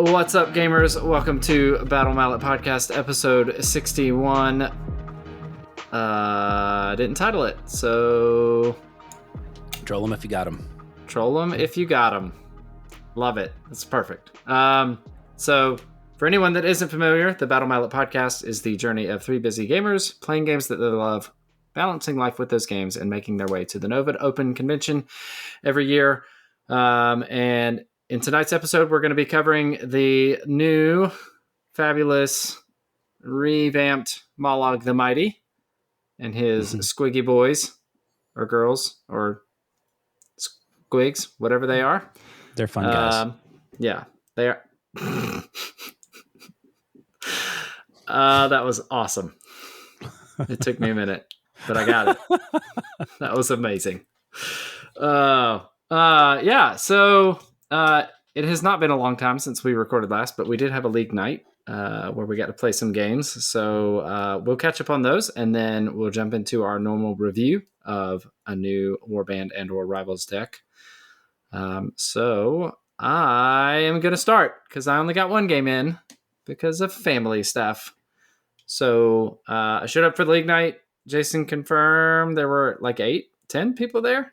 What's up, gamers? Welcome to Battle Mallet Podcast, episode 61. I didn't title it, so... Troll them if you got them. Troll them if you got them. Love it. That's perfect. So, for anyone that isn't familiar, the Battle Mallet Podcast is the journey of three busy gamers playing games that they love, balancing life with those games, and making their way to the Nova Open Convention every year. And in tonight's episode, we're going to be covering the new, fabulous, revamped Mollog the Mighty and his squiggy boys, or girls, or squigs, whatever they are. They're fun guys. Yeah, they are. That was awesome. It took me a minute, but I got it. That was amazing. Yeah, so it has not been a long time since we recorded last, but we did have a league night where we got to play some games. So we'll catch up on those, and then we'll jump into our normal review of a new Warband and or Rivals deck. So I am going to start because I only got one game in because of family stuff. So I showed up for the league night. Jason confirmed there were like 10 people there.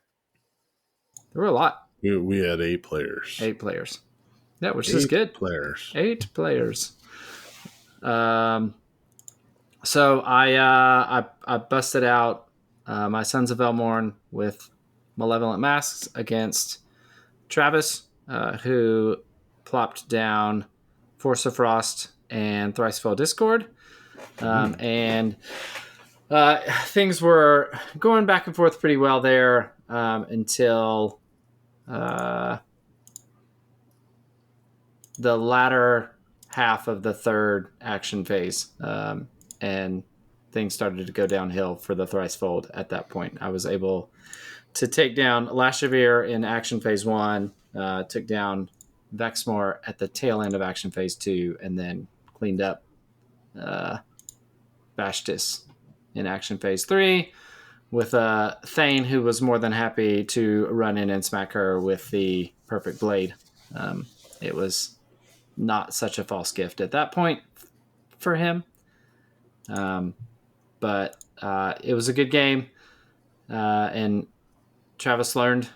There were a lot. We had 8 players. 8 players. Yeah, which is good. 8 players. So I busted out my Sons of Elmorn with Malevolent Masks against Travis, who plopped down Force of Frost and Thricefell Discord. And things were going back and forth pretty well there until the latter half of the third action phase, and things started to go downhill for the Thricefold at that point. I was able to take down Lashavir in action phase 1, took down Vexmore at the tail end of action phase 2, and then cleaned up Bashtis in action phase 3 with Thane, who was more than happy to run in and smack her with the Perfect Blade. It was not such a false gift at that point for him. But it was a good game. And Travis learned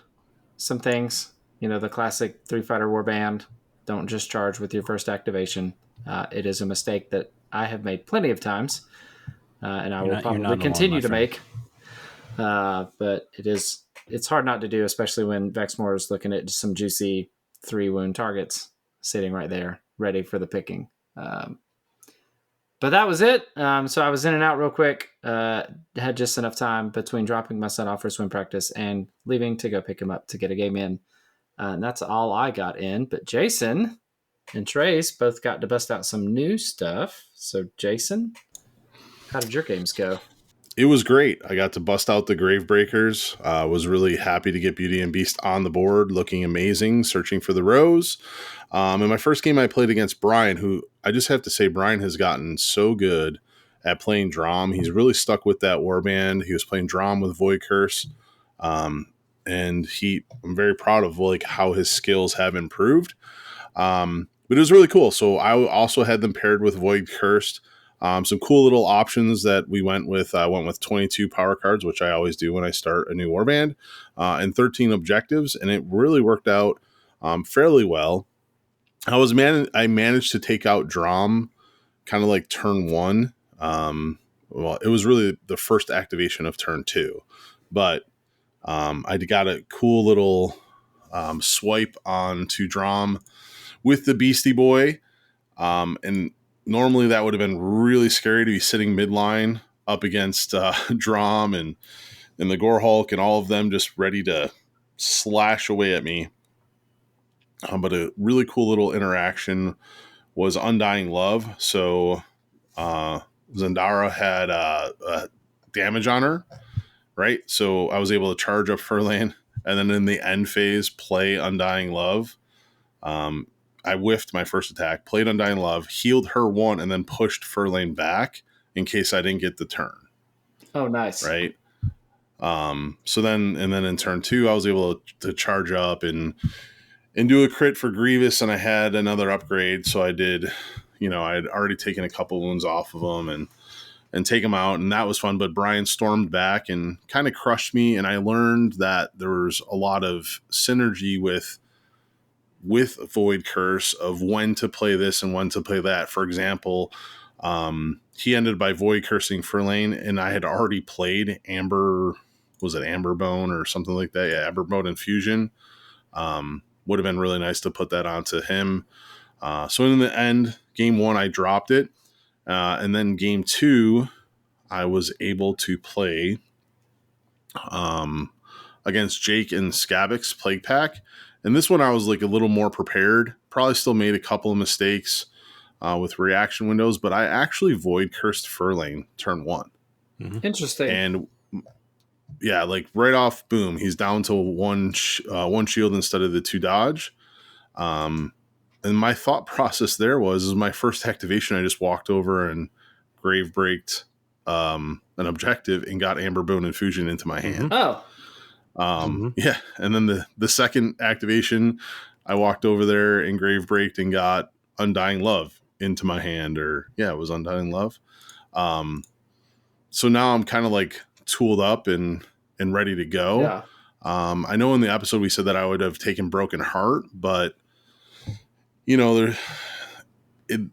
some things. You know, the classic 3-fighter warband. Don't just charge with your first activation. It is a mistake that I have made plenty of times. And I will probably continue to make. But it's hard not to do, especially when Vexmore is looking at some juicy 3-wound targets sitting right there, ready for the picking. But that was it. So I was in and out real quick. Had just enough time between dropping my son off for swim practice and leaving to go pick him up to get a game in. And that's all I got in. But Jason and Trace both got to bust out some new stuff. So Jason, how did your games go? It was great. I got to bust out the Gravebreakers. Was really happy to get Beauty and Beast on the board, looking amazing, searching for the rose. In my first game, I played against Brian, who I just have to say, Brian has gotten so good at playing Drom. He's really stuck with that warband. He was playing Drom with Void Curse, and I'm very proud of like how his skills have improved. But it was really cool. So I also had them paired with Void Cursed. Some cool little options that we went with. I went with 22 power cards, which I always do when I start a new warband, and 13 objectives, and it really worked out fairly well. I managed to take out Drom kind of like turn 1. Well, it was really the first activation of turn 2, but I got a cool little swipe onto Drom with the Beastie Boy, and normally that would have been really scary to be sitting midline up against Drom and the Gore Hulk and all of them just ready to slash away at me. But a really cool little interaction was Undying Love. So Zendara had damage on her, right? So I was able to charge up Furlan and then in the end phase play Undying Love. I whiffed my first attack, played Undying Love, healed her 1, and then pushed Furlane back in case I didn't get the turn. Oh, nice. Right? So then in turn 2, I was able to charge up and and do a crit for Grievous, and I had another upgrade, so I did. I had already taken a couple wounds off of him and take him out, and that was fun. But Brian stormed back and kind of crushed me, and I learned that there was a lot of synergy with Void Curse of when to play this and when to play that. For example, he ended by Void Cursing Furlane, and I had already played Amber. Was it Amberbone or something like that? Yeah, Amberbone Infusion. Would have been really nice to put that onto him. So in the end, game 1, I dropped it. And then game 2, I was able to play against Jake and Scabix Plague Pack. And this one I was like a little more prepared. Probably still made a couple of mistakes with reaction windows, but I actually Void Cursed Furlane turn 1. Mm-hmm. Interesting. And yeah, like right off, boom, he's down to one shield instead of the 2 dodge. And my thought process there was my first activation, I just walked over and grave braked an objective and got Amberbone Infusion into my hand. Oh. Yeah. And then the second activation, I walked over there and grave braked and got Undying Love into my hand, it was Undying Love. So now I'm kind of like tooled up and ready to go. Yeah. I know in the episode we said that I would have taken Broken Heart, but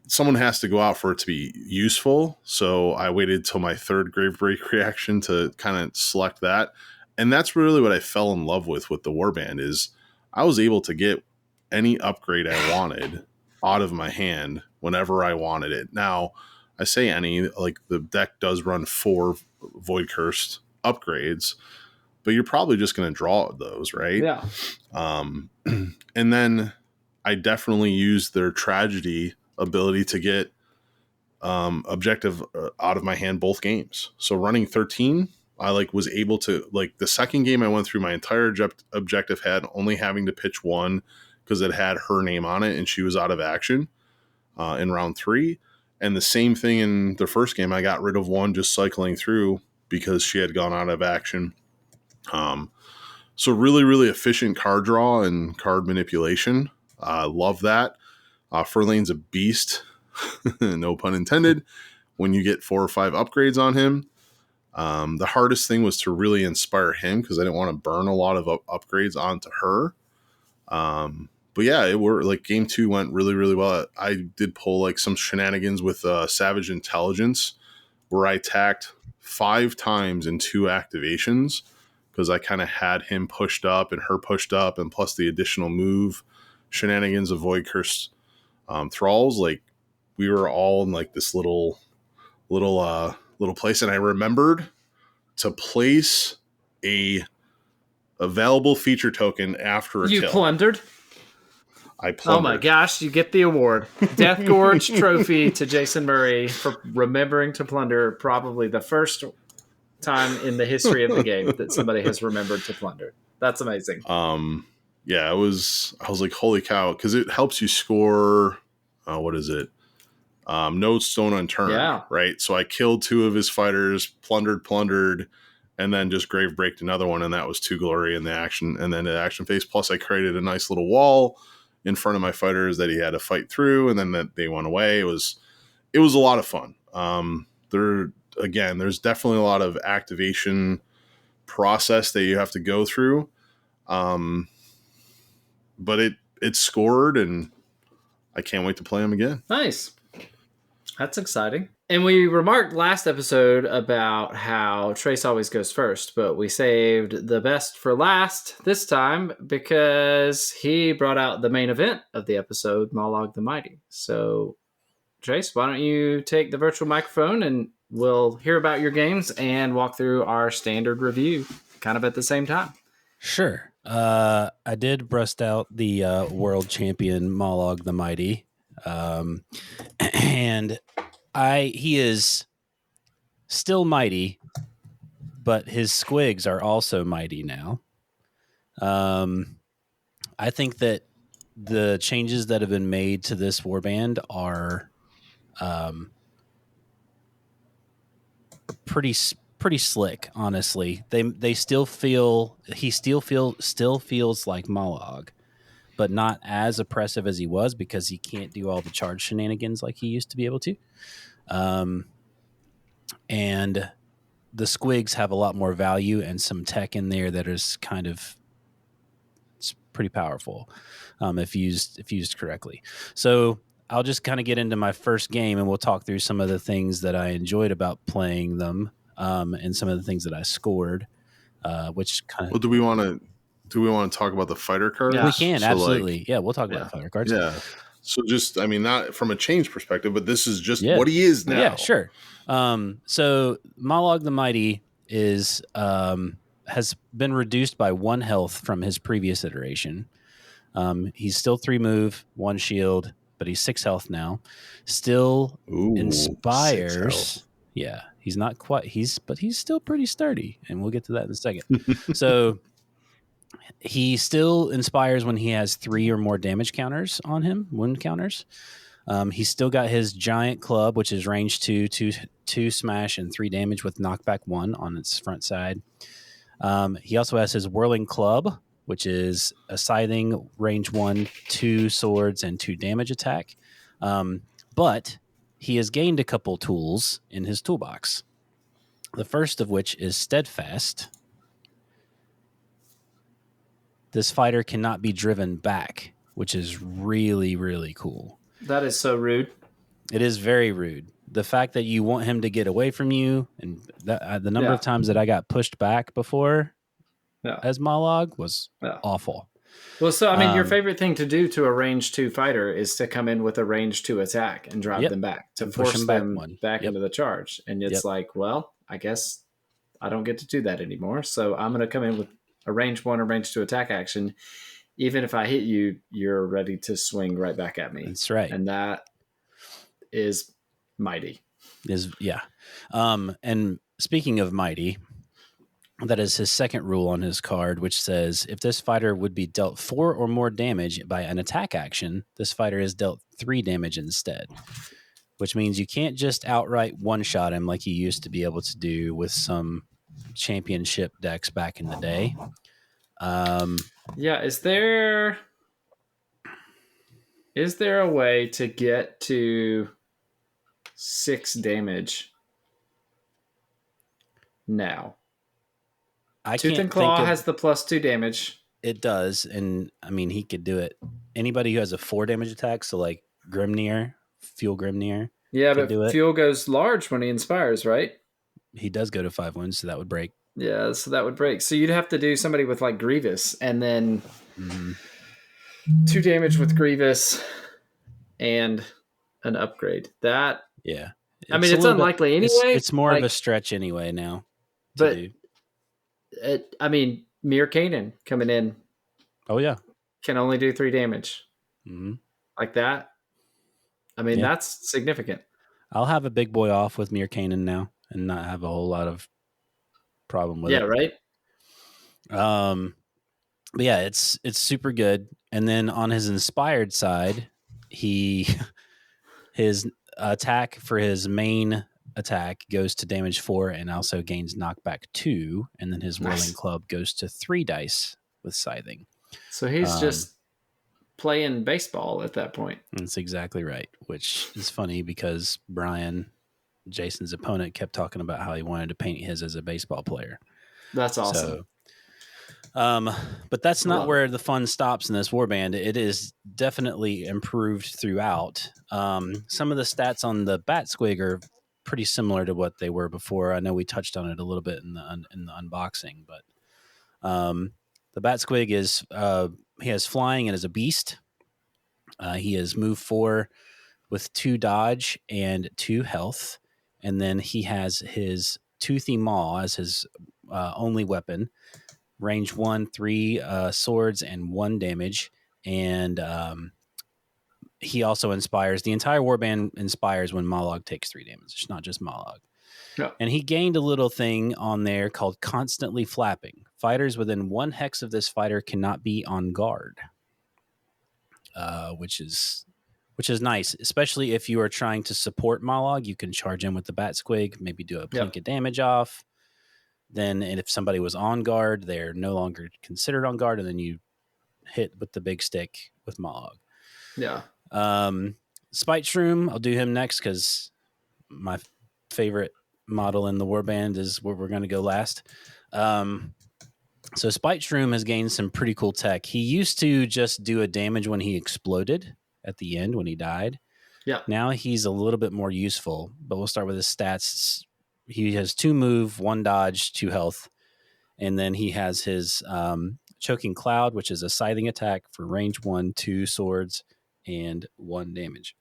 someone has to go out for it to be useful. So I waited till my third Grave Break reaction to kind of select that. And that's really what I fell in love with the Warband is I was able to get any upgrade I wanted out of my hand whenever I wanted it. Now, I say any, like the deck does run 4 Void Cursed upgrades, but you're probably just going to draw those, right? Yeah. And then I definitely used their Tragedy ability to get objective out of my hand both games. So running 13, I was able to the second game I went through, my entire objective had only having to pitch 1 because it had her name on it and she was out of action in round 3. And the same thing in the first game, I got rid of 1 just cycling through because she had gone out of action. So really, really efficient card draw and card manipulation. Love that. Furlane's a beast, no pun intended, when you get 4 or 5 upgrades on him. The hardest thing was to really inspire him because I didn't want to burn a lot of upgrades onto her. But yeah, it worked. Game 2 went really, really well. I did pull some shenanigans with Savage Intelligence where I attacked 5 times in 2 activations because I kind of had him pushed up and her pushed up, and plus the additional move shenanigans of Void Curse Thralls. We were all in this little place, and I remembered to place a available feature token after a kill. You plundered? I plundered. Oh my gosh, you get the award. Death Gorge trophy to Jason Murray for remembering to plunder, probably the first time in the history of the game that somebody has remembered to plunder. That's amazing. Yeah, I was like, holy cow, because it helps you score, what is it? No stone unturned, yeah. Right? So I killed 2 of his fighters, plundered, and then just grave braked another one, and that was 2 glory in the action, and then the action phase. Plus I created a nice little wall in front of my fighters that he had to fight through, and then that they went away. It was a lot of fun. There's definitely a lot of activation process that you have to go through. But it scored, and I can't wait to play him again. Nice. That's exciting. And we remarked last episode about how Trace always goes first, but we saved the best for last this time because he brought out the main event of the episode, Mollog the Mighty. So, Trace, why don't you take the virtual microphone and we'll hear about your games and walk through our standard review kind of at the same time. Sure. I did bust out the world champion Mollog the Mighty. And he is still mighty, but his squigs are also mighty now. I think that the changes that have been made to this warband are pretty slick, honestly. They still feel he still feels like Mollog, but not as oppressive as he was because he can't do all the charge shenanigans like he used to be able to. And the squigs have a lot more value and some tech in there that is kind of, it's pretty powerful if used correctly. So I'll just kind of get into my first game and we'll talk through some of the things that I enjoyed about playing them and some of the things that I scored, which kind of. Well, do we want to talk about the fighter cards? Yeah. We can, So, absolutely. like, Yeah, we'll talk about the fighter cards. Yeah. So just, I mean, not from a change perspective, but this is just Yeah. what he is now. Yeah, sure. So Mollog the Mighty is has been reduced by 1 health from his previous iteration. He's still 3 move, 1 shield, but he's 6 health now. Still Ooh, 6 inspires. health. Yeah, he's not quite. But he's still pretty sturdy, and we'll get to that in a second. So he still inspires when he has 3 or more damage counters on him, wound counters. He's still got his giant club, which is range 2 smash and 3 damage with knockback 1 on its front side. He also has his whirling club, which is a scything, range 1, 2 swords, and 2 damage attack. But he has gained a couple tools in his toolbox. The first of which is steadfast. This fighter cannot be driven back, which is really, really cool. That is so rude. It is very rude. The fact that you want him to get away from you, and the number of times that I got pushed back before as Mollog was awful. Well, so, I mean, your favorite thing to do to a range 2 fighter is to come in with a range 2 attack and drive them back, to force them back into the charge. And it's like, well, I guess I don't get to do that anymore. So I'm going to come in with a range 1 or range 2 attack action. Even if I hit you, you're ready to swing right back at me. That's right. And that is mighty. And speaking of mighty, that is his second rule on his card, which says if this fighter would be dealt 4 or more damage by an attack action, this fighter is dealt 3 damage instead, which means you can't just outright one-shot him like you used to be able to do with some championship decks back in the day. Is there a way to get to 6 damage now? Tooth and Claw has the +2 damage. It does, and I mean he could do it. Anybody who has a 4 damage attack, so like Grimnir, Fuel Grimnir. Yeah, but Fuel goes large when he inspires, right? He does go to 5 wounds, so that would break. Yeah, so that would break. So you'd have to do somebody with like Grievous, and then 2 damage with Grievous and an upgrade. I mean, it's unlikely anyway. It's more of a stretch anyway now. But I mean, Mir Kanan coming in. Oh yeah, can only do 3 damage. Like that. I mean, that's significant. I'll have a big boy off with Mir Kanan now and not have a whole lot of problem with it. Yeah, right. But yeah, it's super good. And then on his inspired side, his attack for his main attack goes to damage 4 and also gains knockback 2, and then his whirling club goes to 3 dice with scything. So he's just playing baseball at that point. That's exactly right, which is funny because Brian, Jason's opponent, kept talking about how he wanted to paint his as a baseball player. That's awesome. But that's not where the fun stops in this warband. It is definitely improved throughout. Some of the stats on the Bat Squig are pretty similar to what they were before. I know we touched on it a little bit in the unboxing, but the Bat Squig is he has flying and is a beast. He is move 4 with 2 dodge and 2 health, and then he has his Toothy Maw as his only weapon. Range 1, 3 swords and 1 damage, and he also inspires. The entire warband inspires when Mollog takes 3 damage. It's not just Mollog. Yeah. And he gained a little thing on there called Constantly Flapping. Fighters within 1 hex of this fighter cannot be on guard, which is nice, especially if you are trying to support Mollog. You can charge in with the Bat Squig, maybe do a blink of damage off. Then, and if somebody was on guard, they're no longer considered on guard, and then you hit with the big stick with Mollog. Yeah. Spite Shroom, I'll do him next because my favorite model in the warband is where we're going to go last. So Spite Shroom has gained some pretty cool tech. He used to just do a damage when he exploded at the end when he died. Yeah. Now he's a little bit more useful, but we'll start with his stats. He has 2 move, 1 dodge, 2 health. And then he has his Choking Cloud, which is a scything attack for range 1, 2 swords, and 1 damage.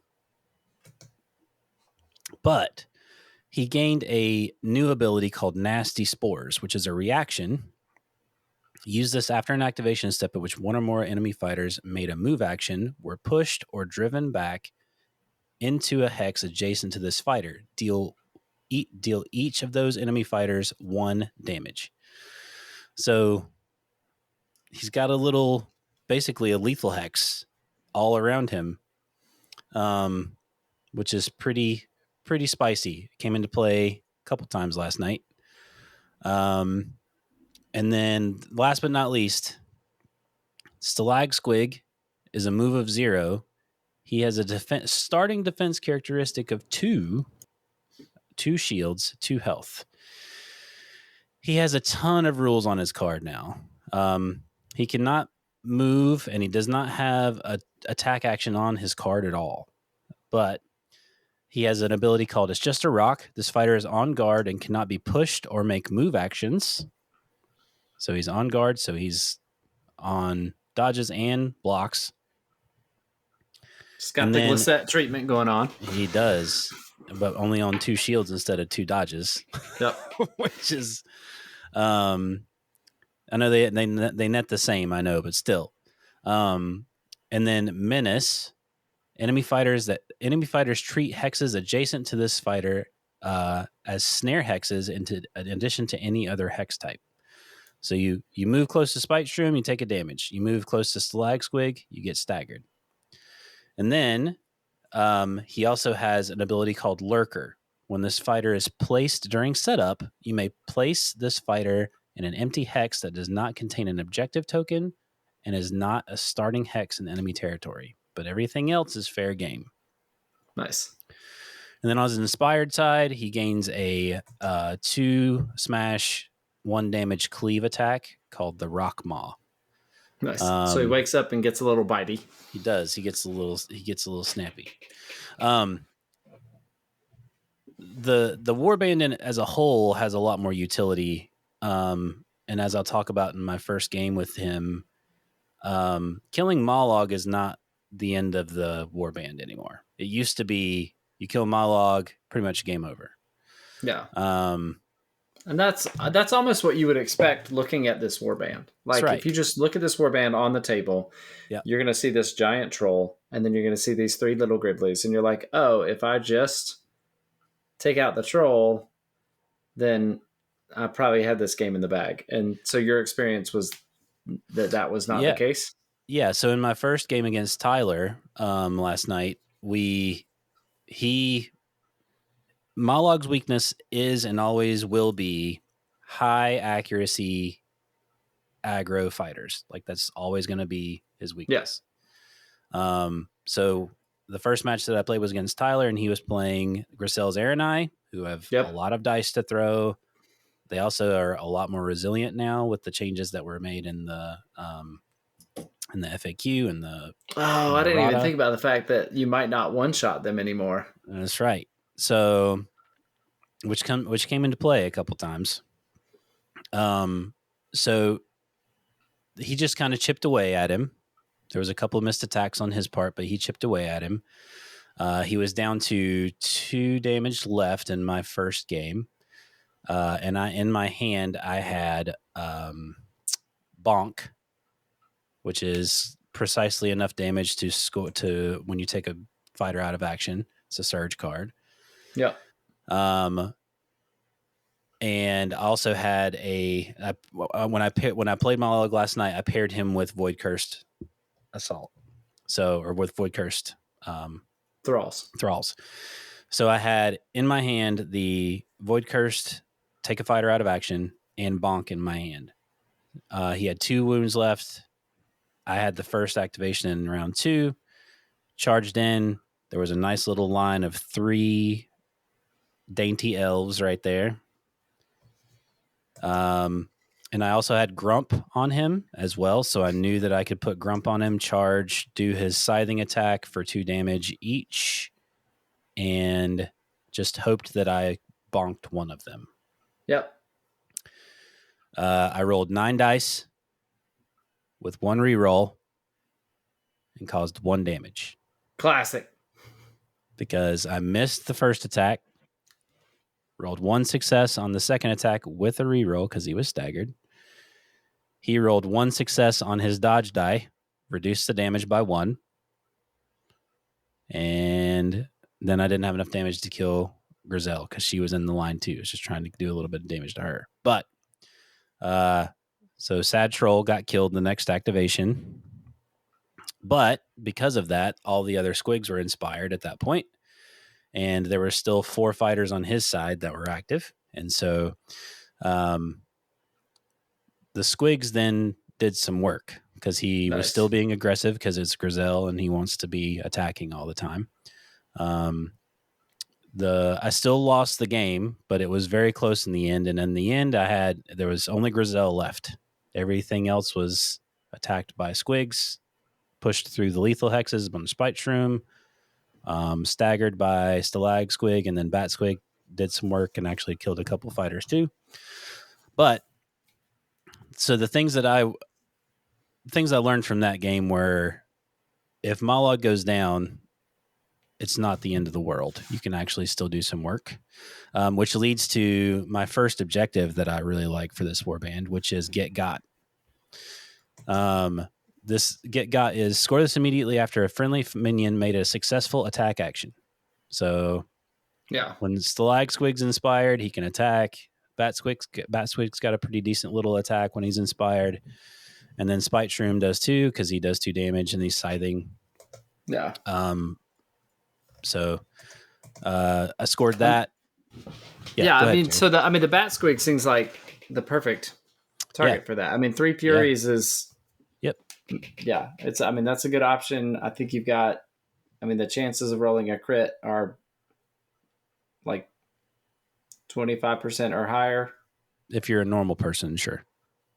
But he gained a new ability called Nasty Spores, which is a reaction. Use this after an activation step at which one or more enemy fighters made a move action, were pushed or driven back into a hex adjacent to this fighter. Deal each of those enemy fighters 1 damage. So he's got basically a lethal hex all around him, which is pretty spicy. Came into play a couple times last night. And then last but not least, Stalag Squig is a move of 0. He has a starting defense characteristic of 2 shields, 2 health. He has a ton of rules on his card now. He cannot move, and he does not have an attack action on his card at all. But he has an ability called It's Just a Rock. This fighter is on guard and cannot be pushed or make move actions. So he's on guard, so he's on dodges and blocks. He's got the Glissette treatment going on. He does, but only on 2 shields instead of 2 dodges. Yep. Which is, I know they net the same, I know, but still. And then Menace. Enemy fighters treat hexes adjacent to this fighter as snare hexes in addition to any other hex type. So you move close to Spite Shroom, you take a damage. You move close to Stalag Squig, you get staggered. And then he also has an ability called Lurker. When this fighter is placed during setup, you may place this fighter in an empty hex that does not contain an objective token and is not a starting hex in enemy territory. But everything else is fair game. Nice. And then on his inspired side, he gains a 2 smash, 1 damage cleave attack called the Rock Maw. Nice. So he wakes up and gets a little bitey. He does. He gets a little snappy. The warband as a whole has a lot more utility. And as I'll talk about in my first game with him, killing Mollog is not the end of the warband anymore. It used to be you kill Mollog, pretty much game over. Yeah. And that's almost what you would expect looking at this warband. Like right. If you just look at this warband on the table, yep. You're going to see this giant troll, and then you're going to see these 3 little Griblies, and you're like, oh, if I just take out the troll, then I probably had this game in the bag. And so your experience was that was not the case? Yeah, so in my first game against Tyler last night, Mollog's weakness is and always will be high accuracy aggro fighters. Like that's always going to be his weakness. Yes. So the first match that I played was against Tyler, and he was playing Grisel's Aranai, who have a lot of dice to throw. They also are a lot more resilient now with the changes that were made in the FAQ and the. Oh, I didn't even think about the fact that you might not one-shot them anymore. That's right. So, which came into play a couple times. So he just kind of chipped away at him. There was a couple of missed attacks on his part, but he chipped away at him. He was down to 2 damage left in my first game. And in my hand, I had Bonk, which is precisely enough damage to score to when you take a fighter out of action. It's a surge card. Yeah. And I also had when I played Mollog last night, I paired him with Void Cursed Assault. Or with Void Cursed Thralls. So I had in my hand the Void Cursed, take a fighter out of action, and Bonk in my hand. He had 2 wounds left. I had the first activation in round 2, charged in. There was a nice little line of 3 dainty elves right there. And I also had Grump on him as well, so I knew that I could put Grump on him, charge, do his scything attack for 2 damage each, and just hoped that I bonked one of them. Yep. I rolled 9 dice with 1 reroll and caused 1 damage. Classic. Because I missed the first attack, rolled 1 success on the second attack with a reroll because he was staggered. He rolled 1 success on his dodge die, reduced the damage by 1. And then I didn't have enough damage to kill Grizel because she was in the line too. I was just trying to do a little bit of damage to her. But, so Sad Troll got killed in the next activation. But because of that, all the other squigs were inspired at that point. And there were still 4 fighters on his side that were active. And so the squigs then did some work because he was still being aggressive because it's Grizel and he wants to be attacking all the time. I still lost the game, but it was very close in the end. And in the end, there was only Grizel left. Everything else was attacked by squigs, pushed through the lethal hexes on the Spite Shroom, staggered by Stalag Squig, and then Bat Squig did some work and actually killed a couple fighters too. But so the things I learned from that game were if Mollog goes down, it's not the end of the world. You can actually still do some work, which leads to my first objective that I really like for this warband, which is Get Got. This Get Got is score this immediately after a friendly minion made a successful attack action. So when Stalag Squig's inspired, he can attack. Bat Squig's got a pretty decent little attack when he's inspired. And then Spite Shroom does too, because he does 2 damage and he's scything. Yeah. So I scored that. Yeah, I mean, so the Bat Squig seems like the perfect target for that. I mean, 3 Furies is... Yep. Yeah, that's a good option. I think you've got... the chances of rolling a crit are like 25% or higher. If you're a normal person, sure.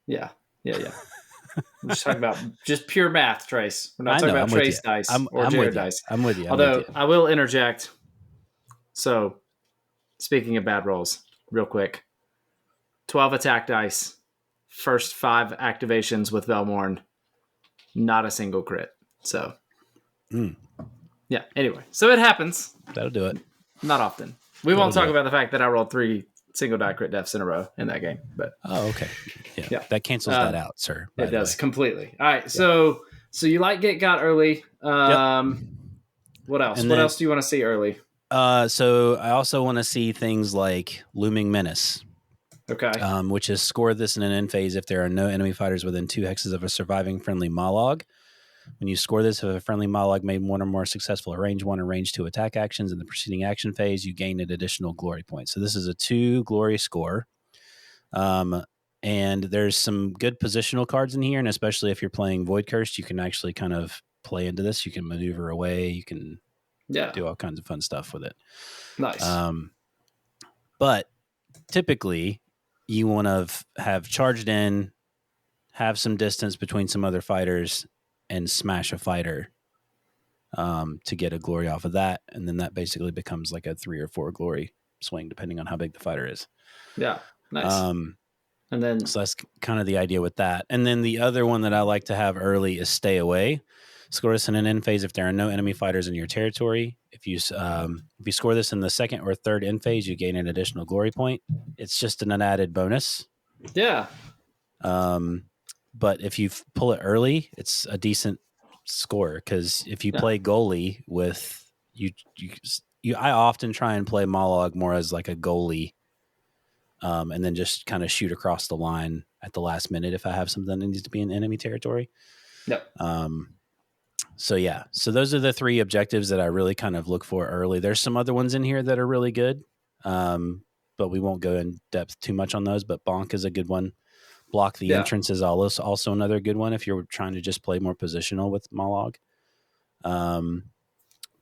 Yeah. I'm just talking about just pure math, Trace. We're not talking about Trace dice or Jerod dice. I'm with you. Although I will interject. So, speaking of bad rolls, real quick. 12 attack dice. First 5 activations with Velmorn. Not a single crit. So, yeah. Anyway, so it happens. That'll do it. Not often. We won't talk about the fact that I rolled 3 single die crit deaths in a row in that game. But okay. Yeah. That cancels that out, sir. It does completely. All right. So you like Get Got early. What else? What else do you want to see early? So I also want to see things like Looming Menace. Okay. Which is score this in an end phase if there are no enemy fighters within 2 hexes of a surviving friendly Mollog. When you score this, if a friendly Mollog made 1 or more successful range 1 or range 2 attack actions in the preceding action phase, you gain an additional glory point. So this is a 2 glory score. And there's some good positional cards in here, and especially if you're playing Void Cursed, you can actually kind of play into this. You can maneuver away. You can do all kinds of fun stuff with it. Nice. But typically, you want to have charged in, have some distance between some other fighters, and smash a fighter to get a glory off of that. And then that basically becomes like a 3 or 4 glory swing, depending on how big the fighter is. Yeah, nice. And then, so that's kind of the idea with that. And then the other one that I like to have early is Stay Away. Score this in an end phase if there are no enemy fighters in your territory. If you score this in the second or third end phase, you gain an additional glory point. It's just an added bonus. Yeah. But if you pull it early, it's a decent score because if you play goalie with you, I often try and play Mollog more as like a goalie. And then just kind of shoot across the line at the last minute if I have something that needs to be in enemy territory. Yep. So those are the 3 objectives that I really kind of look for early. There's some other ones in here that are really good, but we won't go in depth too much on those. But Bonk is a good one. Block the Yeah. entrance is also another good one if you're trying to just play more positional with Mollog.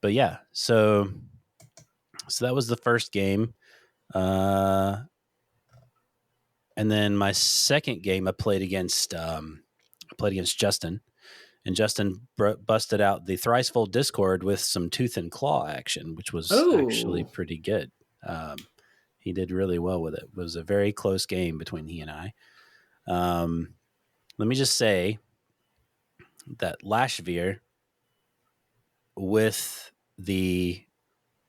But yeah, so that was the first game. And then my second game I played against Justin, and Justin busted out the Thricefold Discord with some tooth and claw action, which was actually pretty good. He did really well with it. It was a very close game between he and I. Let me just say that Lashveer with the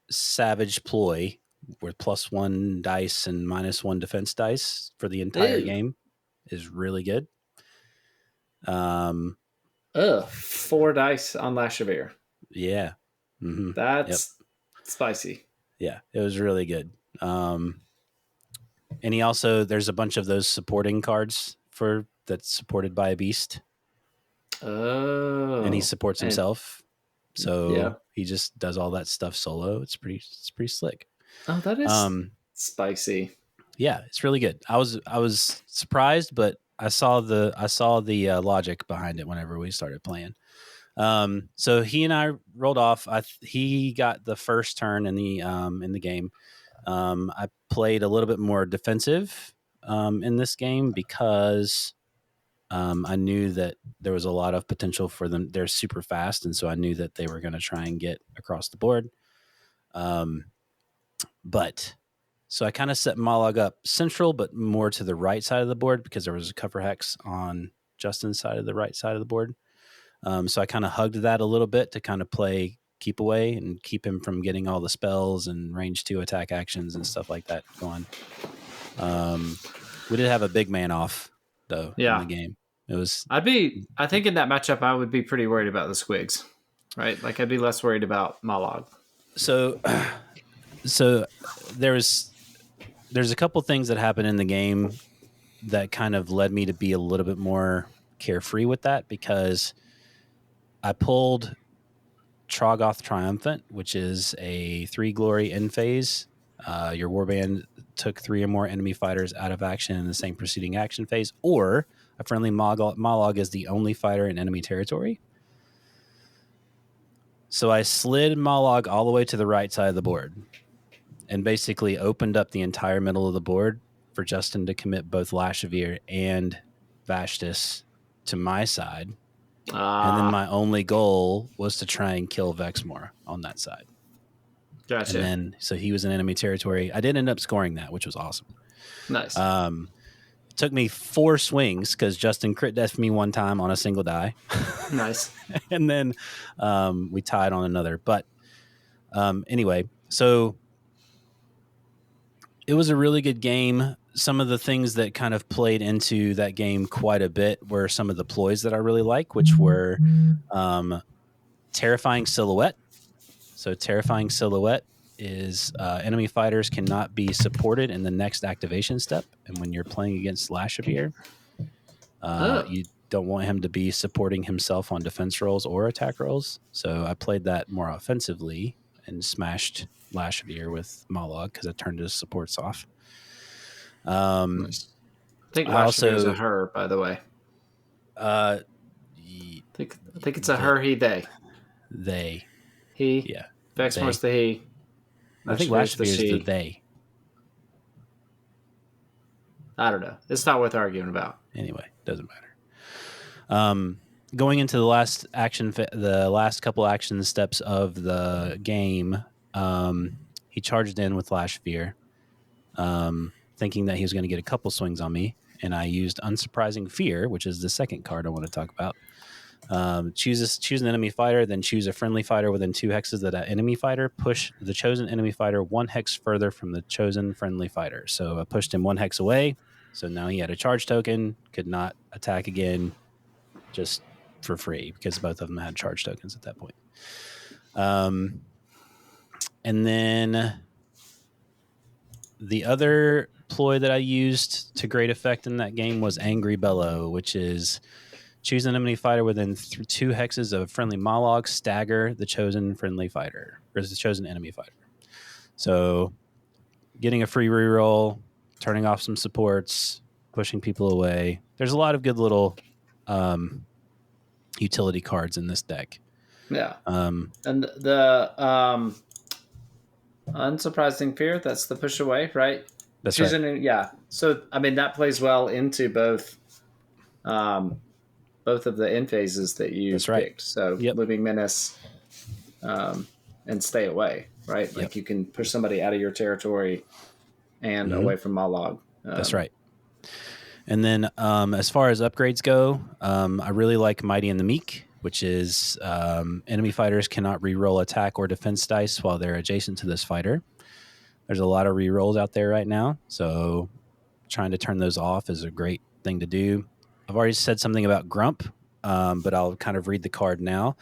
Savage Ploy with +1 dice and -1 defense dice for the entire game is really good. 4 dice on Lashveer. Yeah. Mm-hmm. That's spicy. Yeah, it was really good. And he also, there's a bunch of those supporting cards that's supported by a beast. Oh. And he supports himself. So he just does all that stuff solo. It's pretty slick. Oh, that is spicy. Yeah, it's really good. I was surprised, but I saw the logic behind it whenever we started playing. So he and I rolled off. He got the first turn in the game. I played a little bit more defensive in this game because I knew that there was a lot of potential for them. They're super fast, and so I knew that they were going to try and get across the board. But so I kind of set Mollog up central, but more to the right side of the board because there was a cover hex on Justin's side of the right side of the board. So I kind of hugged that a little bit to kind of play keep away and keep him from getting all the spells and range 2 attack actions and stuff like that going. We did have a big man off though in the game. It was. I think in that matchup I would be pretty worried about the squigs, right? Like I'd be less worried about Mollog. So there's a couple things that happened in the game that kind of led me to be a little bit more carefree with that because I pulled Troggoth Triumphant, which is a 3 glory end phase. Your warband took 3 or more enemy fighters out of action in the same preceding action phase, or a friendly Mollog is the only fighter in enemy territory. So I slid Mollog all the way to the right side of the board and basically opened up the entire middle of the board for Justin to commit both Lashveer and Vastus to my side. And then my only goal was to try and kill Vexmore on that side. Gotcha. And then, so he was in enemy territory. I did end up scoring that, which was awesome. Nice. It took me 4 swings because Justin crit deathed me 1 time on a single die. Nice. And then we tied on another. But anyway, so it was a really good game. Some of the things that kind of played into that game quite a bit were some of the ploys that I really like, which were Terrifying Silhouette. So Terrifying Silhouette is enemy fighters cannot be supported in the next activation step. And when you're playing against Lashveer, you don't want him to be supporting himself on defense rolls or attack rolls. So I played that more offensively and smashed Lashveer with Mollog because I turned his supports off. Nice. I think Lashveer is a her, by the way. I think it's a her, he, they. They. He. Yeah. Vexmore's the he. I think Lashveer is the they. I don't know. It's not worth arguing about. Anyway, doesn't matter. Going into the last couple action steps of the game, he charged in with Lashveer, thinking that he was going to get a couple swings on me, and I used Unsurprising Fear, which is the second card I want to talk about. Choose an enemy fighter, then choose a friendly fighter within 2 hexes of that enemy fighter. Push the chosen enemy fighter 1 hex further from the chosen friendly fighter. So I pushed him 1 hex away. So now he had a charge token, could not attack again, just for free because both of them had charge tokens at that point. And then the other ploy that I used to great effect in that game was Angry Bellow, which is choose an enemy fighter within 2 hexes of a friendly Mollog, stagger the chosen friendly fighter, or the chosen enemy fighter. So getting a free reroll, turning off some supports, pushing people away. There's a lot of good little utility cards in this deck. Yeah. And the unsurprising fear, that's the push away, right? That's right. Yeah. So I mean that plays well into both of the end phases that you That's right. picked. So Living Menace and Stay Away, right? Like you can push somebody out of your territory and away from Mollog. That's right. And then as far as upgrades go, I really like Mighty and the Meek, which is enemy fighters cannot reroll attack or defense dice while they're adjacent to this fighter. There's a lot of rerolls out there right now, so trying to turn those off is a great thing to do. I've already said something about Grump, but I'll kind of read the card now.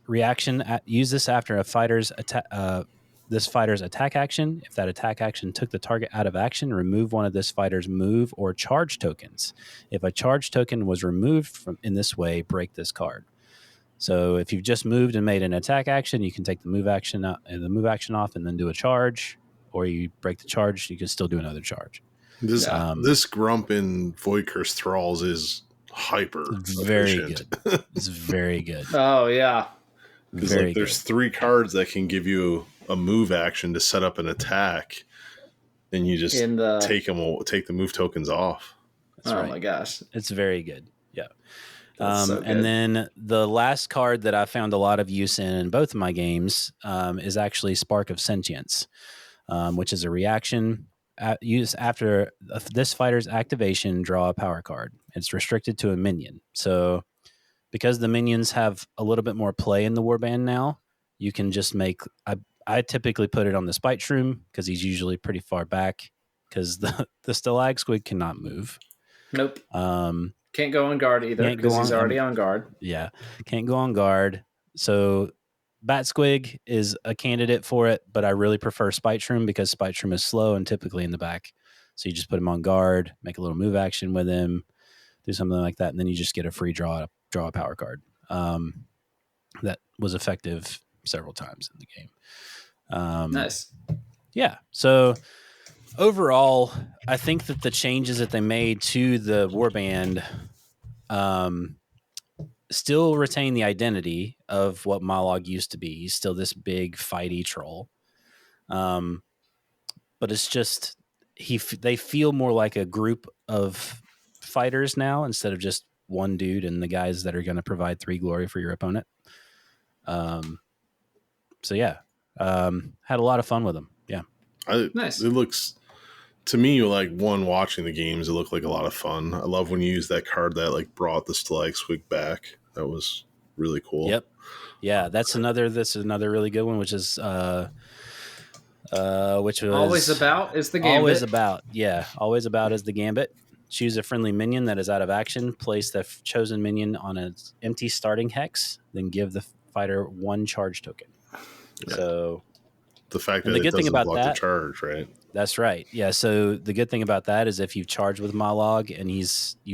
Reaction: use this after a fighter's attack. This fighter's attack action. If that attack action took the target out of action, remove one of this fighter's move or charge tokens. If a charge token was removed in this way, break this card. So if you've just moved and made an attack action, you can take the move action off and then do a charge, or you break the charge, you can still do another charge. This Grump in Void Curse Thralls is hyper very good. It's very good. Oh yeah. Because there's 3 cards that can give you a move action to set up an attack, and you just take the move tokens off. That's right. My gosh, it's very good. Yeah. So good. And then the last card that I found a lot of use in both of my games is actually Spark of Sentience, which is a reaction. Use after this fighter's activation, draw a power card. It's restricted to a minion. So because the minions have a little bit more play in the warband now, you can just make... I typically put it on the Spite Shroom because he's usually pretty far back because the Stalag Squig cannot move. Nope. Can't go on guard either because he's already on guard. Yeah, can't go on guard. So Bat Squig is a candidate for it, but I really prefer Spite Shroom because Spite Shroom is slow and typically in the back. So you just put him on guard, make a little move action with him, do something like that, and then you just get a free draw a power card. That was effective several times in the game. Nice. Yeah. So overall, I think that the changes that they made to the warband still retain the identity of what Mollog used to be. He's still this big fighty troll. But it's just they feel more like a group of fighters now instead of just one dude and the guys that are going to provide 3 glory for your opponent. So yeah, had a lot of fun with them. Yeah. Nice. It looks to me like watching the games, it looked like a lot of fun. I love when you use that card that brought the Stalag Squig back. That was really cool. Yep. Yeah. That's another really good one, which is, which was always about is the gambit. Always about. Yeah. Always about is the gambit. Choose a friendly minion that is out of action. Place the chosen minion on an empty starting hex. Then give the fighter 1 charge token. Yeah. So the fact that the good thing about that, the charge, right? That's right. Yeah. So the good thing about that is if you've charged with Mollog and you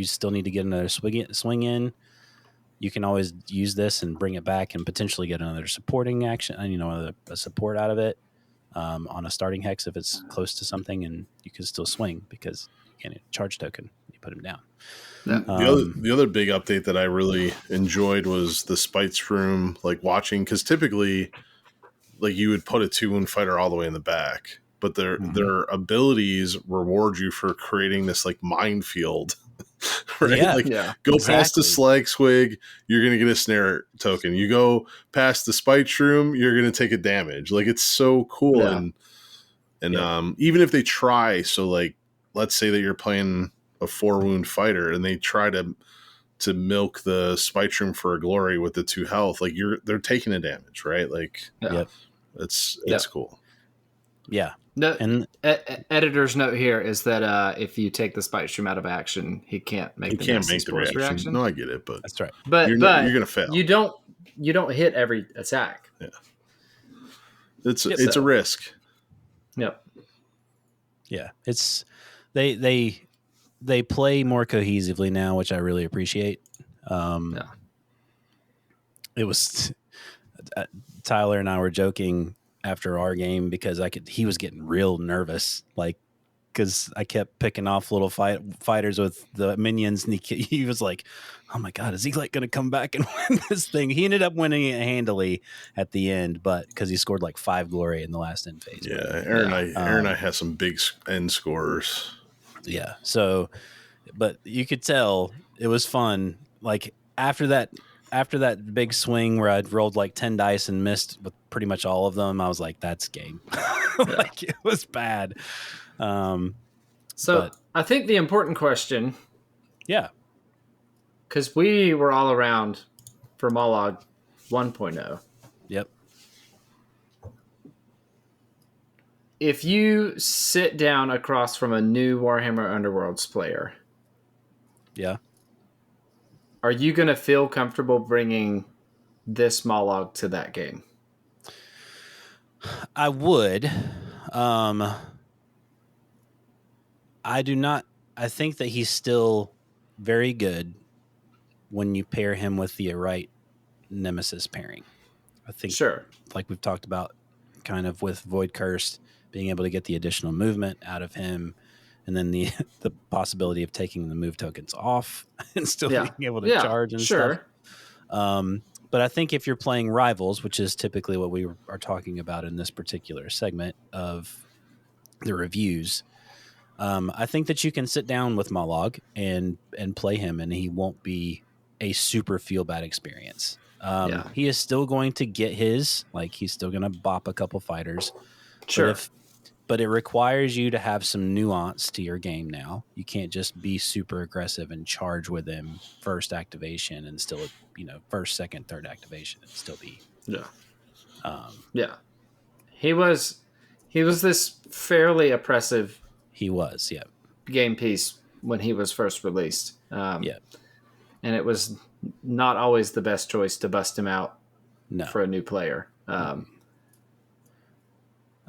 still need to get another swing in, you can always use this and bring it back and potentially get another supporting action. A support out of it on a starting hex if it's close to something, and you can still swing because you get a charge token. You put him down. Yeah. The other big update that I really enjoyed was the Spite Shroom, watching, because typically, you would put a 2-wound fighter all the way in the back, but their abilities reward you for creating this minefield, right? Go past the Stalag Squig, you're going to get a snare token. You go past the Spite Shroom, you're going to take a damage. It's so cool. Yeah. And even if they try, so let's say that you're playing a 4-wound fighter and they try to milk the Spite Shroom for a glory with the 2 health, they're taking a damage, right? It's cool. Yeah. No, and editor's note here is that if you take the Spite Shroom out of action, he can't make the reaction. No, I get it, but that's right. But you're going to fail. You don't hit every attack. Yeah. It's a risk. Yep. Yeah. It's they play more cohesively now, which I really appreciate. It was Tyler and I were joking after our game because he was getting real nervous, because I kept picking off little fighters with the minions, and he was like, "Oh my god, is he like going to come back and win this thing?" He ended up winning it handily at the end, but because he scored like 5 glory in the last end phase. Yeah, but, Aaron and I had some big end scorers. Yeah, so, but you could tell it was fun. Like after that big swing where I'd rolled like 10 dice and missed with pretty much all of them, I was like, "That's game." Like it was bad. So I think the important question, yeah, because we were all around for Mollog 1.0. yep. If you sit down across from a new Warhammer Underworlds player, Yeah. are you going to feel comfortable bringing this Mollog to that game? I would. I do not. I think that he's still very good when you pair him with the right Nemesis pairing. I think, Sure. like we've talked about, kind of with Void Cursed, being able to get the additional movement out of him, and then the possibility of taking the move tokens off and still being able to charge and stuff. But I think if you're playing Rivals, which is typically what we are talking about in this particular segment of the reviews, I think that you can sit down with Mollog and play him, and he won't be a super feel bad experience. He is still going to get his, like he's still going to bop a couple fighters. Sure. But it requires you to have some nuance to your game now. You can't just be super aggressive and charge with him first activation and still, first, second, third activation and still be. Yeah. He was this fairly oppressive. He was, yeah. Game piece when he was first released. Yeah. And it was not always the best choice to bust him out for a new player.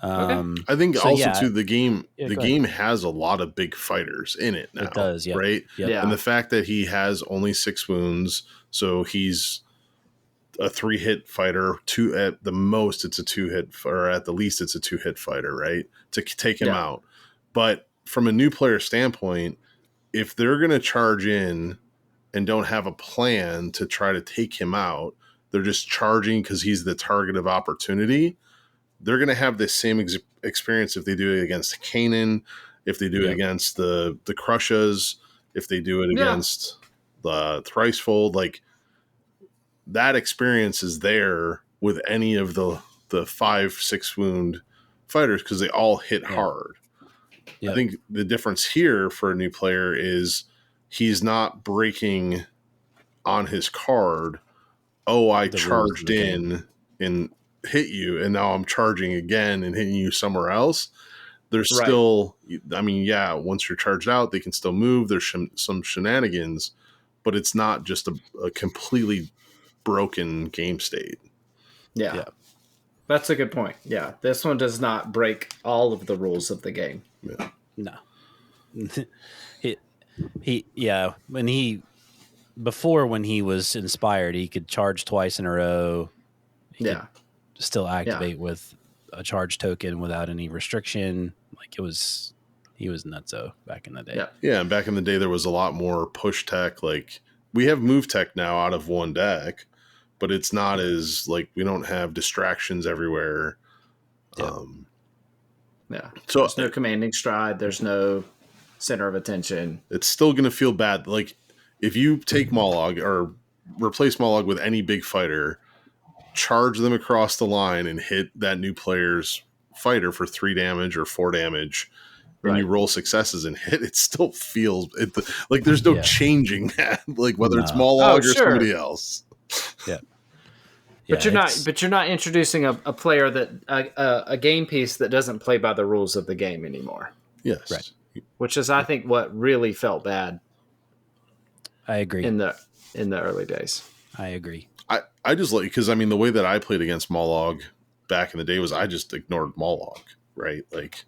Okay. I think too the game has a lot of big fighters in it now. It does, yeah. Right? Yep. Yeah. And the fact that he has only 6 wounds, so he's a 3-hit fighter, at the most it's a 2-hit, or at the least it's a 2-hit fighter, right? To take him out. But from a new player standpoint, if they're going to charge in and don't have a plan to try to take him out, they're just charging because he's the target of opportunity. They're going to have this same experience if they do it against Kanan, if they do it against the Crushas, if they do it against the Thricefold. Like, that experience is there with any of the 5-6 wound fighters because they all hit hard. I think the difference here for a new player is he's not breaking on his card. Oh, I charged in and hit you, and now I'm charging again and hitting you somewhere else. There's still, once you're charged out, they can still move. There's some shenanigans, but it's not just a completely broken game state. Yeah. That's a good point. Yeah. This one does not break all of the rules of the game. Yeah. No. When he was inspired, he could charge twice in a row. He could still activate with a charge token without any restriction. Like he was nutso back in the day. Yeah. And back in the day, there was a lot more push tech. Like we have move tech now out of one deck, but it's not as like we don't have distractions everywhere. So there's no commanding stride. There's no center of attention. It's still going to feel bad. Like if you take Mollog or replace Mollog with any big fighter, charge them across the line and hit that new player's fighter for 3 damage or 4 damage. When you roll successes and hit, it still feels like there's no changing that. Like whether it's Mollog or somebody else. Yeah. But you're not introducing a player that a game piece that doesn't play by the rules of the game anymore. Yes. Right. Which is, I think, what really felt bad. I agree. In the early days. I agree. I just like, because the way that I played against Mollog back in the day was I just ignored Mollog, right? Like,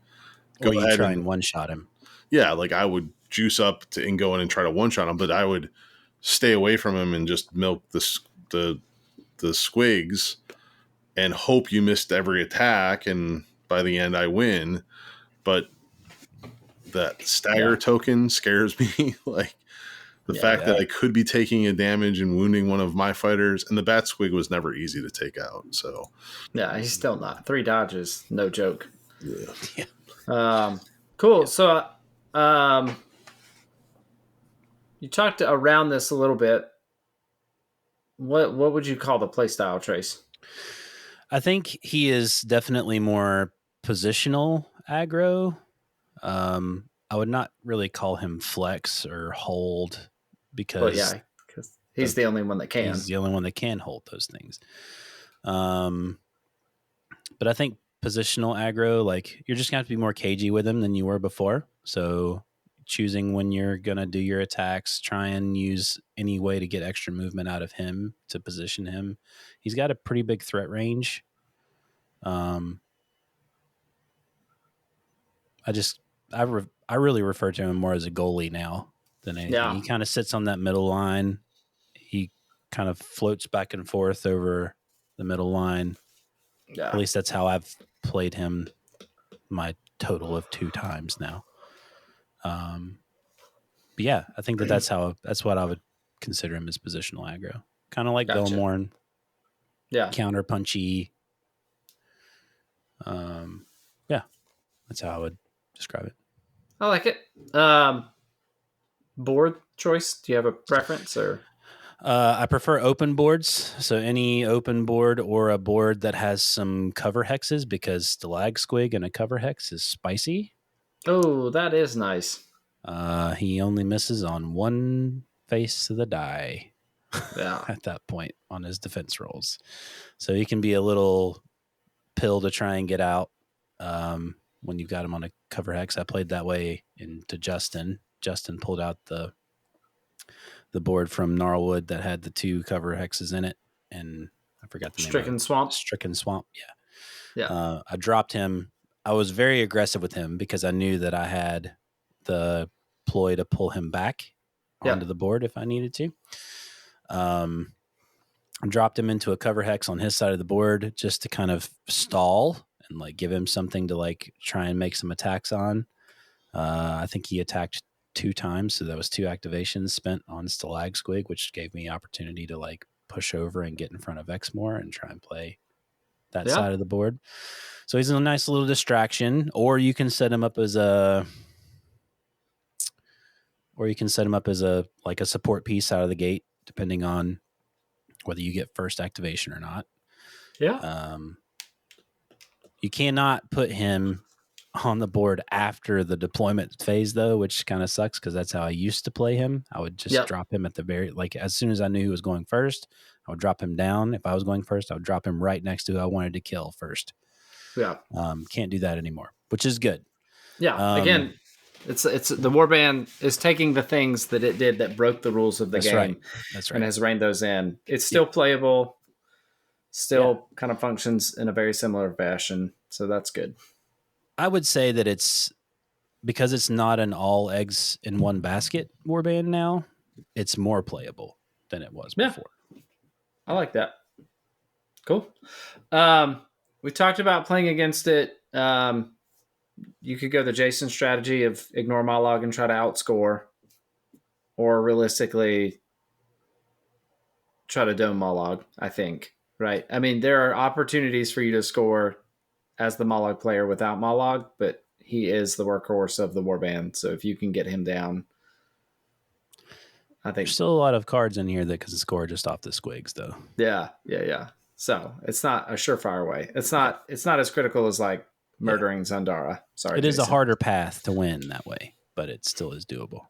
go ahead and one-shot him. Yeah, like I would juice up and go in and try to one-shot him, but I would stay away from him and just milk the squigs and hope you missed every attack, and by the end I win. But that stagger token scares me. Like the fact that I could be taking a damage and wounding one of my fighters, and the bat squig was never easy to take out. So yeah, he's still not 3 dodges, no joke. yeah. Cool. So, you talked around this a little bit. What would you call the playstyle, Trace? I think he is definitely more positional aggro. I would not really call him flex or hold because because he's the only one that can. He's the only one that can hold those things. But I think positional aggro, like you're just going to have to be more cagey with him than you were before. So choosing when you're going to do your attacks, try and use any way to get extra movement out of him to position him. He's got a pretty big threat range. I really refer to him more as a goalie now than anything. Yeah. He kind of sits on that middle line. He kind of floats back and forth over the middle line. Yeah. At least that's how I've played him my total of 2 times now. But yeah, I think that's what I would consider him as positional aggro. Kind of like Belmorn. Yeah. Counter punchy. Yeah. That's how I would describe it. I like it. Board choice? Do you have a preference or? I prefer open boards. So any open board or a board that has some cover hexes, because Stalag Squig and a cover hex is spicy. Oh, that is nice. He only misses on one face of the die. Yeah. At that point on his defense rolls. So he can be a little pill to try and get out when you've got him on a cover hex. I played that way into Justin. Justin pulled out the board from Gnarlwood that had the 2 cover hexes in it, and I forgot the name. Stricken Swamp. Yeah. I dropped him. I was very aggressive with him because I knew that I had the ploy to pull him back onto the board if I needed to. I dropped him into a cover hex on his side of the board just to kind of stall and like give him something to like try and make some attacks on. I think he attacked 2 times, so that was 2 activations spent on Stalag Squig, which gave me opportunity to like push over and get in front of Exmoor and try and play that side of the board. So he's a nice little distraction, or you can set him up as a like a support piece out of the gate, depending on whether you get first activation or not. Yeah. You cannot put him on the board after the deployment phase, though, which kind of sucks because that's how I used to play him. I would just drop him at the as soon as I knew he was going first, I would drop him down. If I was going first, I would drop him right next to who I wanted to kill first. Yeah. Can't do that anymore, which is good. Yeah. Again, it's the warband is taking the things that it did that broke the rules of the game. Right. That's right. And has reined those in. It's still playable, still kind of functions in a very similar fashion. So that's good. I would say that it's because it's not an all eggs in one basket warband now, it's more playable than it was before. I like that. Cool. We talked about playing against it. You could go the Jason strategy of ignore Mollog and try to outscore, or realistically try to dome Mollog, I think. Right? I mean, there are opportunities for you to score as the Mollog player without Mollog, but he is the workhorse of the warband. So if you can get him down, I think there's still a lot of cards in here that can score just off the squigs, though. Yeah. So it's not a surefire way. It's not as critical as like murdering Zandara. Sorry, it is a harder path to win that way, but it still is doable.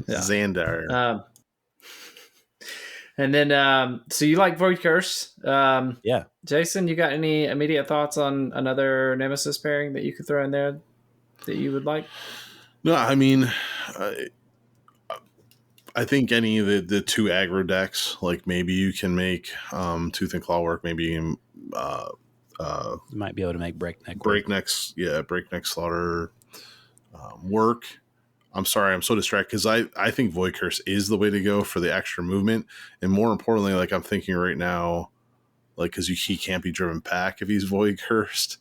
Xandar. And then, so you like Void Curse? Yeah. Jason, you got any immediate thoughts on another Nemesis pairing that you could throw in there that you would like? No, I mean, I think any of the 2 aggro decks, like maybe you can make Tooth and Claw work. Maybe you might be able to make Breakneck Slaughter work. I'm sorry, I'm so distracted because I think Void Curse is the way to go for the extra movement. And more importantly, like I'm thinking right now, like because he can't be driven back if he's Void Cursed.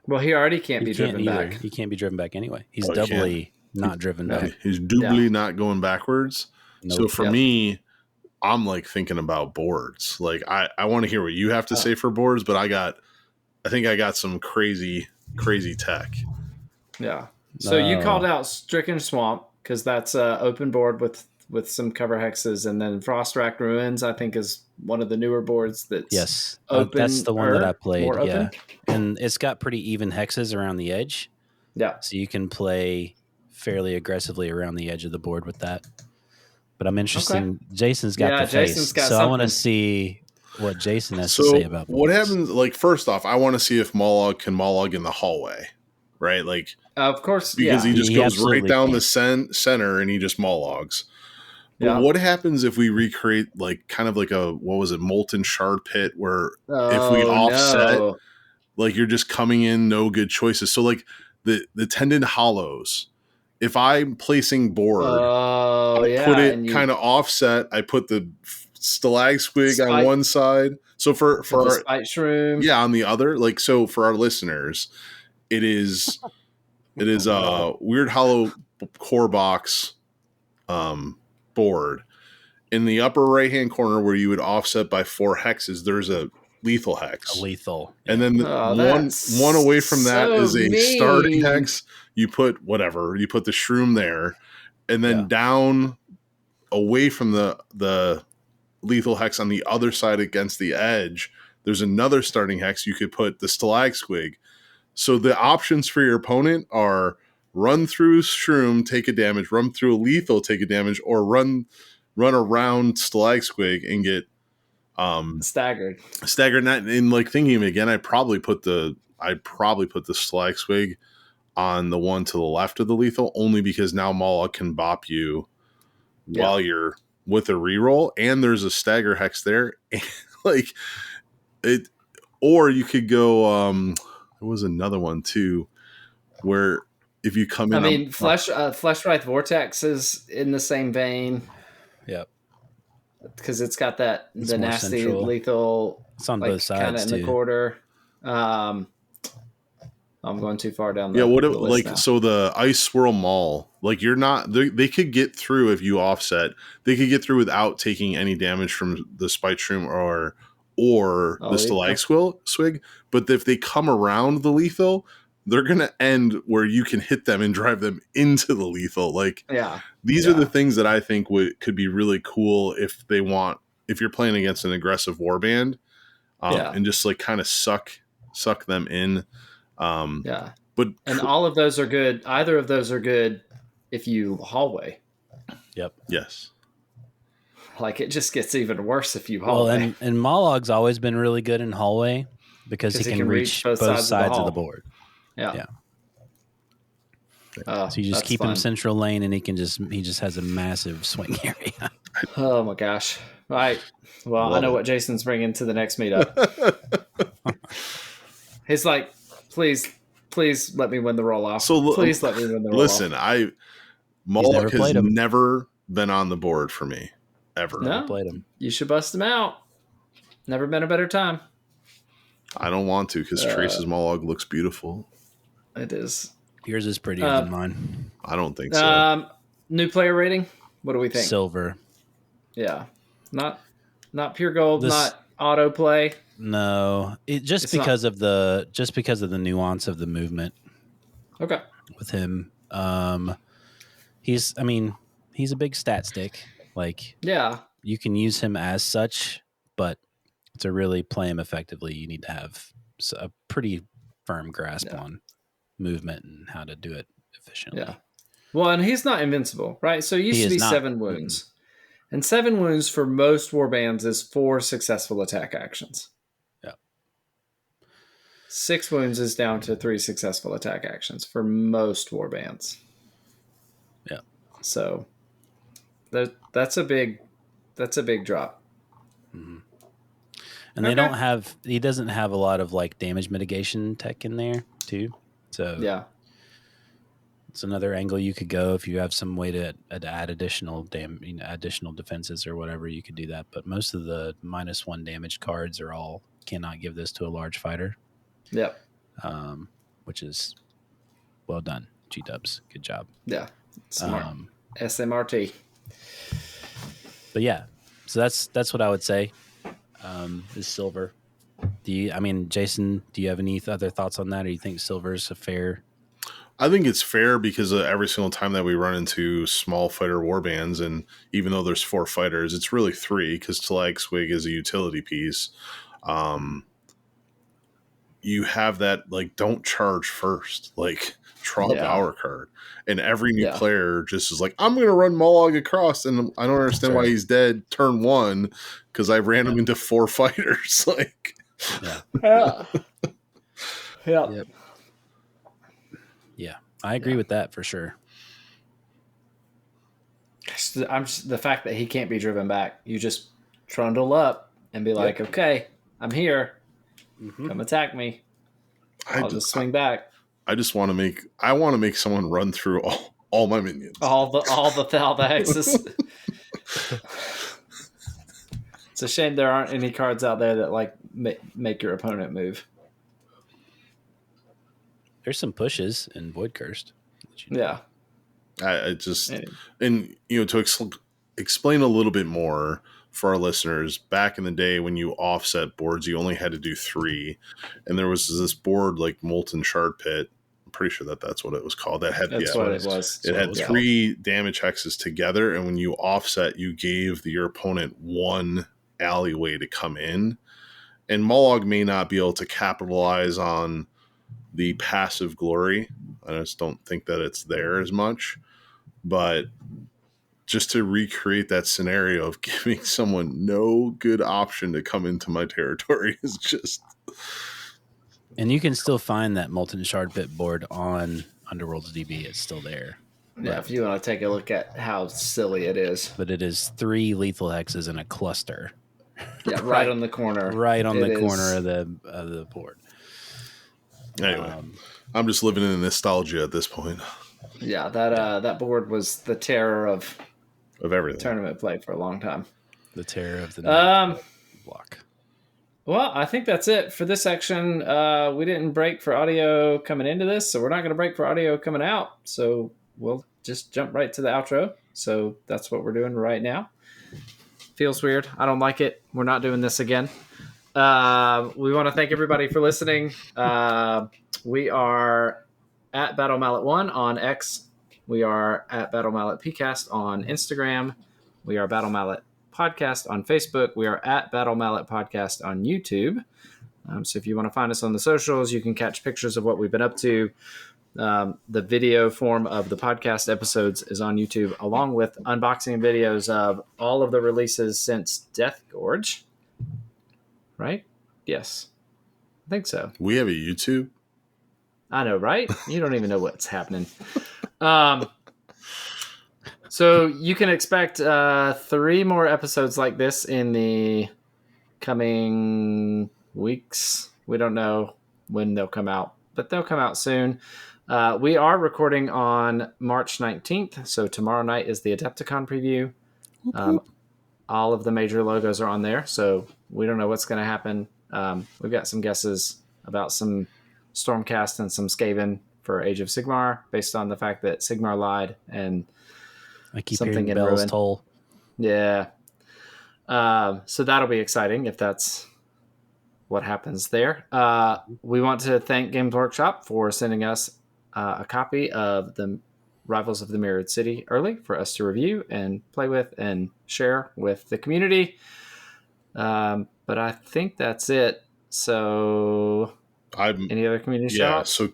Well, he already can't be driven either. back. He can't be driven back anyway. He's Oh, he doubly not driven back. He's doubly not going backwards. Nope. So for me, I'm like thinking about boards. Like I want to hear what you have to say for boards, but I think I got some crazy tech. Yeah. So you called out Stricken Swamp because that's open board with some cover hexes, and then Frostrack Ruins I think is one of the newer boards that's open. That's the one that I played. More open. And it's got pretty even hexes around the edge. Yeah. So you can play fairly aggressively around the edge of the board with that. But I'm interested. Okay. Jason's got the face, so something. I want to see what Jason has to say about boards. What happens? Like, first off, I want to see if Mollog can Mollog in the hallway, right? Like, of course, because he just goes right down the center and he just Mollogs. But what happens if we recreate like kind of like a molten shard pit where if we offset, like you're just coming in no good choices. So like the tendon hollows. If I'm placing board, I put it kind of offset. I put the stalag squig on one side. So for our spite shroom, on the other. Like so for our listeners, it is Weird Hollow core box board. In the upper right hand corner where you would offset by 4 hexes, there's a lethal hex. And then one away from that is a starting hex. You put whatever. You put the shroom there. And then down away from the lethal hex on the other side against the edge, there's another starting hex. You could put the stalag squig. So the options for your opponent are run through shroom, take a damage, run through a lethal, take a damage, or run around stalag squig and get staggered. And like thinking of it again, I'd probably put the stalag squig on the one to the left of the lethal, only because now Mollog can bop you while you're with a reroll, and there's a stagger hex there. Like it, or you could go. There was another one too, where if you come in, I mean, Fleshwraith Vortex is in the same vein. Yep. Because it's got the nasty central. Lethal. It's on both sides, kind of in the quarter. I'm going too far down. So the Ice Swirl Maul, like you're not. They could get through if you offset. They could get through without taking any damage from the Spite Shroom or the Stalag Swig. But if they come around the lethal, they're gonna end where you can hit them and drive them into the lethal. Like, these are the things that I think could be really cool if you're playing against an aggressive warband, and just like kind of suck them in. But all of those are good. Either of those are good if you hallway. Yep. Yes. Like it just gets even worse if you hallway. Well, and Mollog's always been really good in hallway because he can reach both sides of the board. Yeah. So you just keep him central lane, and he just has a massive swing area. Oh my gosh! All right. Well, I know what Jason's bringing to the next meetup. He's like, please let me win the roll off. Please let me win the roll off. Listen, Mollog has never been on the board for me ever. No, played him. You should bust him out. Never been a better time. I don't want to because Trace's Mollog looks beautiful. It is. Yours is prettier than mine. I don't think so. New player rating? What do we think? Silver. Yeah. Not pure gold, not auto play. No. Just because of the nuance of the movement. Okay. With him. He's a big stat stick. Like, you can use him as such, but to really play him effectively, you need to have a pretty firm grasp on movement and how to do it efficiently. Yeah. Well, and he's not invincible, right? So it used to be 7 wounds. Mm-hmm. And 7 wounds for most warbands is 4 successful attack actions. Yeah. 6 wounds is down to 3 successful attack actions for most warbands. Yeah. So that's a big drop. Mm-hmm. And he doesn't have a lot of like damage mitigation tech in there too. So it's another angle you could go if you have some way to add additional additional defenses or whatever. You could do that, but most of the -1 damage cards cannot give this to a large fighter. Yep. which is well done. G-dubs, good job. Yeah, smart. SMRT. But yeah, so that's what I would say. Is silver. Jason, do you have any other thoughts on that, or you think silver is a fair? I think it's fair because every single time that we run into small fighter warbands, and even though there's 4 fighters, it's really 3 because Talag Swig is a utility piece. You have that, like, don't charge first, like, draw a power card. And every new player just is like, I'm going to run Mollog across, and I don't understand why he's dead turn 1 because I ran him into 4 fighters. Like, Yeah, I agree with that for sure. The fact that he can't be driven back, you just trundle up and be like, okay, I'm here. Come attack me. I'll just swing back. I want to make someone run through all my minions. All the hexes. It's a shame there aren't any cards out there that like make your opponent move. There's some pushes in Void Cursed. Yeah. And to explain a little bit more for our listeners, back in the day when you offset boards, you only had to do 3, and there was this board like Molten Shard Pit. I'm pretty sure that's what it was called. That had what it was. It had 3 damage hexes together, and when you offset, you gave your opponent 1 alleyway to come in. And Mollog may not be able to capitalize on the passive glory. I just don't think that it's there as much, but just to recreate that scenario of giving someone no good option to come into my territory is just... And you can still find that Molten Shard Pit board on Underworld's DB. It's still there. Yeah, if you want to take a look at how silly it is. But it is 3 lethal hexes in a cluster. Yeah, right on the corner. Right on the corner of the board. Anyway, I'm just living in nostalgia at this point. Yeah, that board was the terror of everything. Tournament play for a long time. The terror of the block. Well, I think that's it for this section. We didn't break for audio coming into this, so we're not going to break for audio coming out. So we'll just jump right to the outro. So that's what we're doing right now. Feels weird. I don't like it. We're not doing this again. We want to thank everybody for listening. We are at Battle Mallet 1 on X. We are at Battle Mallet PCast on Instagram. We are Battle Mallet Podcast on Facebook. We are at Battle Mallet Podcast on YouTube. So if you want to find us on the socials, you can catch pictures of what we've been up to. The video form of the podcast episodes is on YouTube, along with unboxing videos of all of the releases since Death Gorge. Right? Yes. I think so. We have a YouTube? I know, right? You don't even know what's happening. So you can expect 3 more episodes like this in the coming weeks. We don't know when they'll come out, but they'll come out soon. We are recording on March 19th, so tomorrow night is the Adepticon preview. All of the major logos are on there, so we don't know what's going to happen. We've got some guesses about some Stormcast and some Skaven for Age of Sigmar, based on the fact that Sigmar lied and I keep something hearing in bells ruin. toll. Yeah. So that'll be exciting if that's what happens there. We want to thank Games Workshop for sending us a copy of the Rivals of the Mirrored City early for us to review and play with and share with the community. But I think that's it. So any other community shout-outs? So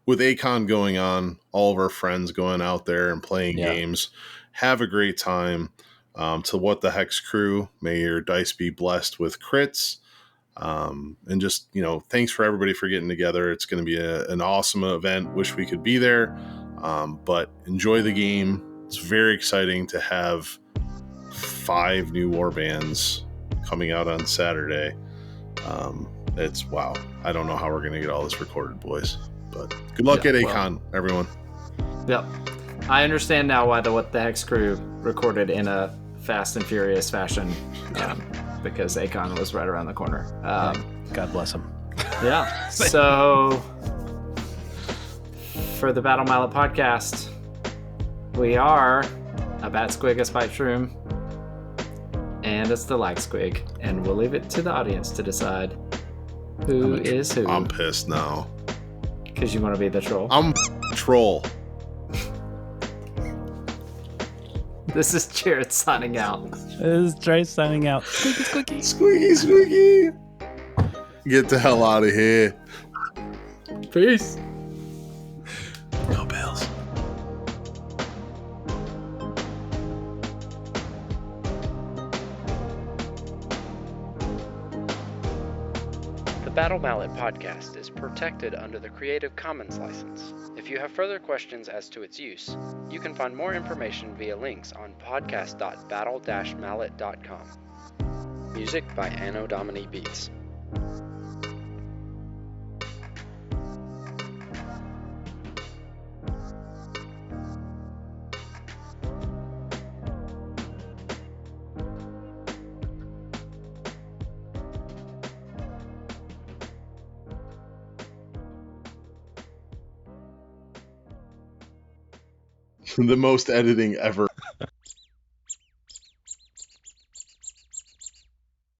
with ACON going on, all of our friends going out there and playing games, have a great time. To What the Hex crew, may your dice be blessed with crits. And just, thanks for everybody for getting together. It's going to be an awesome event. Wish we could be there. But enjoy the game. It's very exciting to have 5 new warbands coming out on Saturday. It's wow. I don't know how we're going to get all this recorded, boys. But good luck at ACON, everyone. Yep. I understand now why the What the Hex crew recorded in a fast and furious fashion. Because ACON was right around the corner. God bless him. Yeah. So for the Battle Mallet podcast. We are a Bat Squig, a Spite Shroom, and it's the Lag Squig, and we'll leave it to the audience to decide who is who. I'm pissed now. Because you want to be the troll. I'm troll. This is Jerod signing out. This is Trey signing out. Squeaky, squeaky. Squeaky, squeaky. Get the hell out of here. Peace. Go Bills. The Battle Mallet podcast is protected under the Creative Commons license. If you have further questions as to its use, you can find more information via links on podcast.battle-mallet.com. Music by Anno Domini Beats. The most editing ever.